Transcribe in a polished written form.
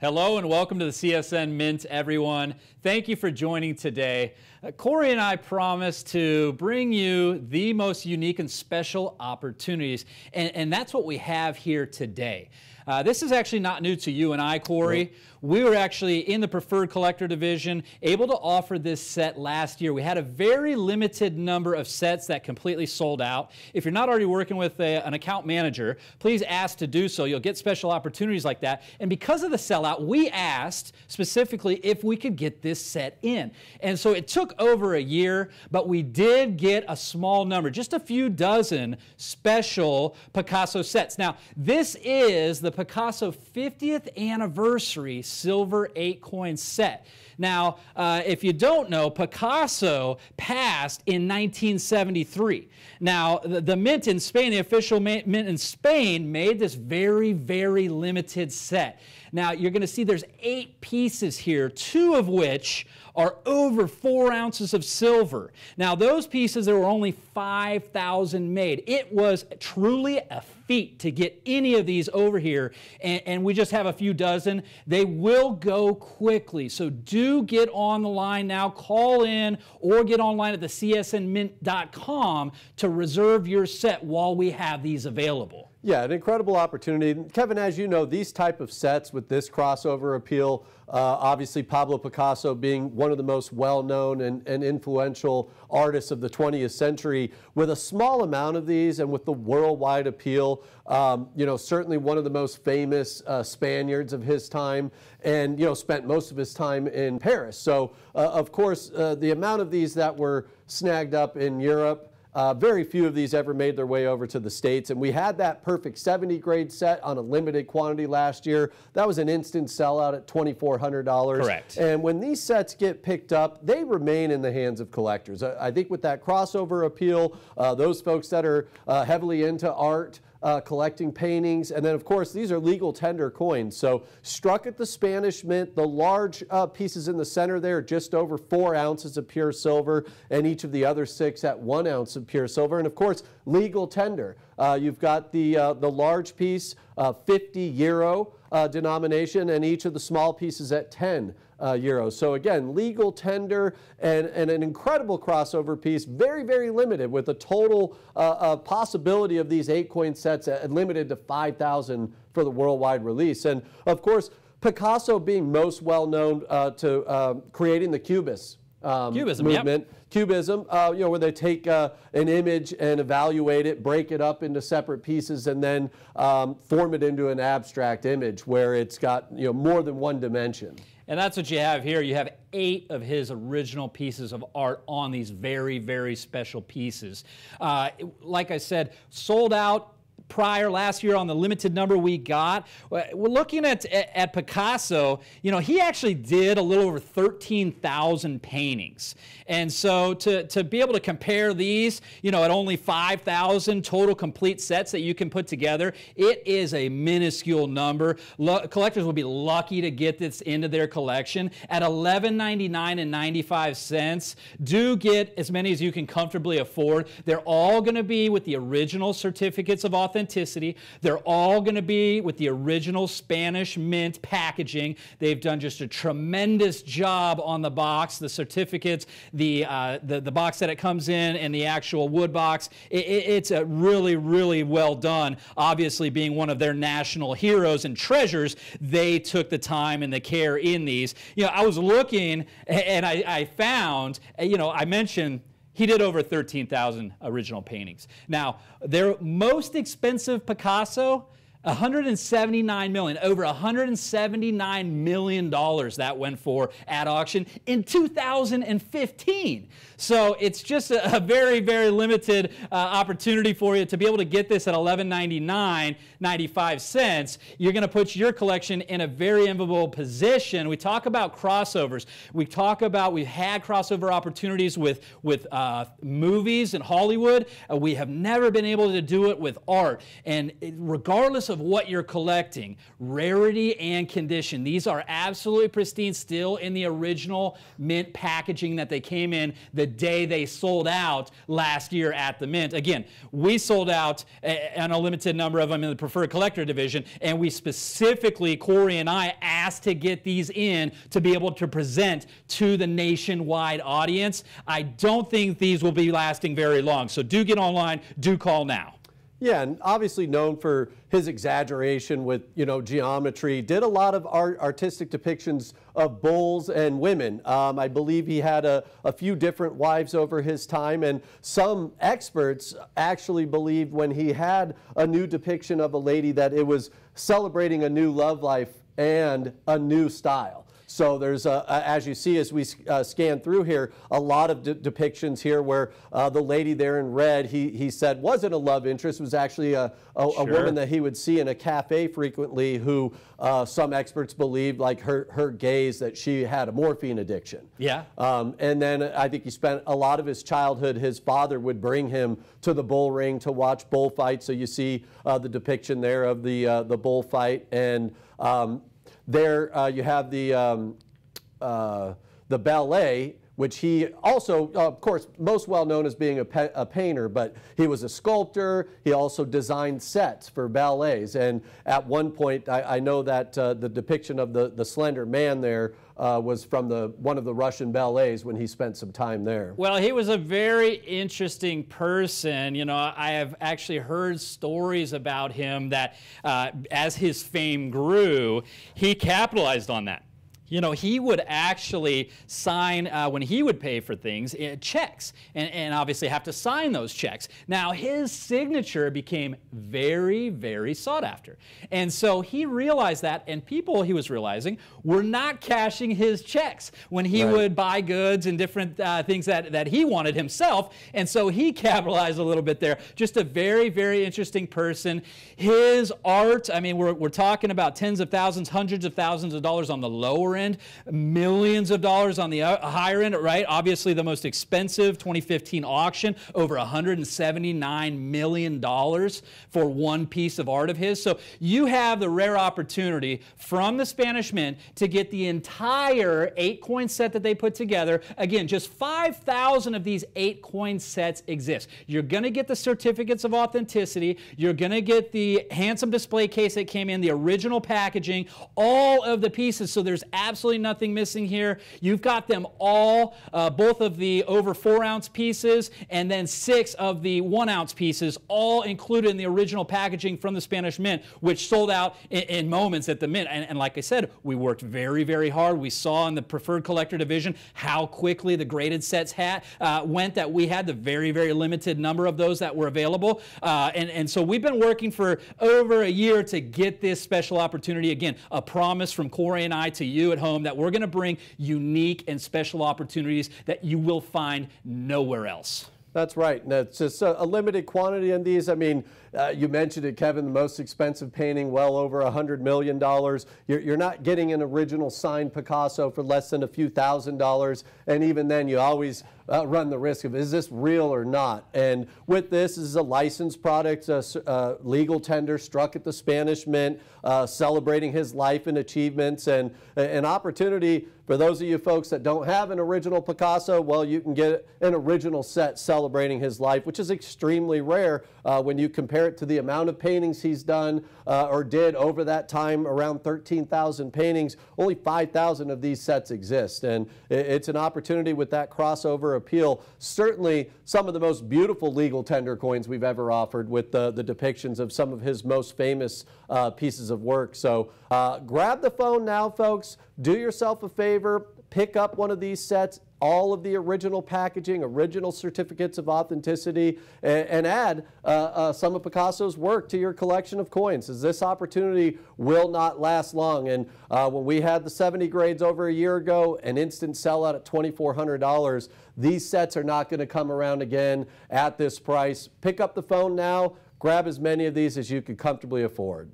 Hello and welcome to the CSN Mint, everyone. Thank you for joining today. Corey and I promise to bring you the most unique and special opportunities, and that's what we have here today. This is actually not new to you and I, Corey. Nope. We were actually in the preferred collector division, able to offer this set last year. We had a very limited number of sets that completely sold out. If you're not already working with an account manager, please ask to do so. You'll get special opportunities like that. And because of the sellout, we asked specifically if we could get this set in. And so it took over a year, but we did get a small number, just a few dozen special Picasso sets. Now, this is the Picasso 50th anniversary silver 8-coin set. Now, if you don't know, Picasso passed in 1973. Now, the mint in Spain, the official mint in Spain, made this very, very limited set. Now, you're going to see there's 8 pieces here, 2 of which are over 4 ounces of silver. Now, those pieces, there were only 5,000 made. It was truly a feat to get any of these over here, and we just have a few dozen. They will go quickly, so do get on the line now. Call in or get online at the csnmint.com to reserve your set while we have these available. Yeah, an incredible opportunity. Kevin, as you know, these type of sets with this crossover appeal, obviously Pablo Picasso being one of the most well-known and influential artists of the 20th century, with a small amount of these and with the worldwide appeal, you know, certainly one of the most famous Spaniards of his time, and, you know, spent most of his time in Paris. So, of course, the amount of these that were snagged up in Europe, very few of these ever made their way over to the States, and we had that perfect 70 grade set on a limited quantity last year. That was an instant sellout at $2,400. Correct. And when these sets get picked up, they remain in the hands of collectors. I think with that crossover appeal, those folks that are heavily into art, collecting paintings, and then of course these are legal tender coins. So struck at the Spanish Mint, the large pieces in the center there, just over 4 ounces of pure silver, and each of the other 6 at 1 ounce of pure silver. And of course, legal tender. You've got the large piece, 50 euro denomination, and each of the small pieces at 10 euros. So again, legal tender and an incredible crossover piece, very, very limited, with a total possibility of these 8-coin sets limited to 5,000 for the worldwide release. And of course, Picasso being most well known to creating the Cubist Cubism movement. Yep. Cubism, you know, where they take an image and evaluate it, break it up into separate pieces, and then form it into an abstract image where it's got, you know, more than one dimension. And that's what you have here. You have 8 of his original pieces of art on these very, very special pieces. Like I said, sold out prior last year on the limited number we got. We're looking at Picasso. You know, he actually did a little over 13,000 paintings. And so to be able to compare these, you know, at only 5,000 total complete sets that you can put together, it is a minuscule number. Collectors will be lucky to get this into their collection. At $11.99.95, do get as many as you can comfortably afford. They're all going to be with the original certificates of authenticity. They're all going to be with the original Spanish Mint packaging. They've done just a tremendous job on the box, the certificates, the box that it comes in, and the actual wood box. It's a really, really well done. Obviously, being one of their national heroes and treasures, they took the time and the care in these. You know, I was looking and I found, you know, I mentioned he did over 13,000 original paintings. Now, their most expensive Picasso, $179 million, over $179 million that went for at auction in 2015. So it's just a very, very limited opportunity for you to be able to get this at $11.99.95. You're going to put your collection in a very enviable position. We talk about crossovers. We've had crossover opportunities with movies in Hollywood. We have never been able to do it with art. And regardless of of what you're collecting, rarity and condition. These are absolutely pristine, still in the original mint packaging that they came in the day they sold out last year at the Mint. Again, we sold out on a limited number of them in the preferred collector division, and we specifically, Corey and I, asked to get these in to be able to present to the nationwide audience. I don't think these will be lasting very long, so do get online, do call now. Yeah, and obviously known for his exaggeration with, geometry, did a lot of artistic depictions of bulls and women. I believe he had a few different wives over his time, and some experts actually believed when he had a new depiction of a lady that it was celebrating a new love life and a new style. So there's, as you see as we scan through here, a lot of depictions here where the lady there in red, he said wasn't a love interest, was actually a woman that he would see in a cafe frequently who some experts believed, like her gaze, that she had a morphine addiction. Yeah. And then I think he spent a lot of his childhood, his father would bring him to the bull ring to watch bullfights. So you see the depiction there of the bullfight, and there you have the ballet, which he also, of course, most well known as being a painter, but he was a sculptor. He also designed sets for ballets. And at one point, I know that the depiction of the slender man there was from one of the Russian ballets when he spent some time there. Well, he was a very interesting person. I have actually heard stories about him that as his fame grew, he capitalized on that. He would actually sign, when he would pay for things, checks, and obviously have to sign those checks. Now, his signature became very, very sought after. And so he realized that, and people, he was realizing, were not cashing his checks when he would buy goods and different things that he wanted himself. And so he capitalized a little bit there. Just a very, very interesting person. His art, I mean, we're talking about tens of thousands, hundreds of thousands of dollars on the lower end, millions of dollars on the higher end, right? Obviously, the most expensive 2015 auction, over $179 million for one piece of art of his. So you have the rare opportunity from the Spanish Mint to get the entire 8-coin set that they put together. Again, just 5,000 of these 8-coin sets exist. You're going to get the certificates of authenticity. You're going to get the handsome display case that came in, the original packaging, all of the pieces. So there's absolutely nothing missing here. You've got them all, both of the over 4-ounce pieces and then 6 of the 1-ounce pieces, all included in the original packaging from the Spanish Mint, which sold out in moments at the Mint. And like I said, we worked very, very hard. We saw in the preferred collector division how quickly the graded sets went, that we had the very, very limited number of those that were available. And so we've been working for over a year to get this special opportunity. Again, a promise from Corey and I to you at home that we're going to bring unique and special opportunities that you will find nowhere else. That's right. And it's just a limited quantity in these. I mean, you mentioned it, Kevin, the most expensive painting, well over $100 million. You're not getting an original signed Picasso for less than a few $1,000s. And even then, you always run the risk of, is this real or not? And with this is a licensed product, legal tender struck at the Spanish Mint, celebrating his life and achievements, and an opportunity for those of you folks that don't have an original Picasso. Well, you can get an original set celebrating his life, which is extremely rare when you compare it to the amount of paintings he's done or did over that time, around 13,000 paintings. Only 5,000 of these sets exist, and it's an opportunity with that crossover appeal. Certainly some of the most beautiful legal tender coins we've ever offered, with the depictions of some of his most famous pieces of work. So grab the phone now, folks. Do yourself a favor. Pick up one of these sets, all of the original packaging, original certificates of authenticity, and add some of Picasso's work to your collection of coins, as this opportunity will not last long. And when we had the 70 grades over a year ago, an instant sellout at $2,400, these sets are not going to come around again at this price. Pick up the phone now. Grab as many of these as you can comfortably afford.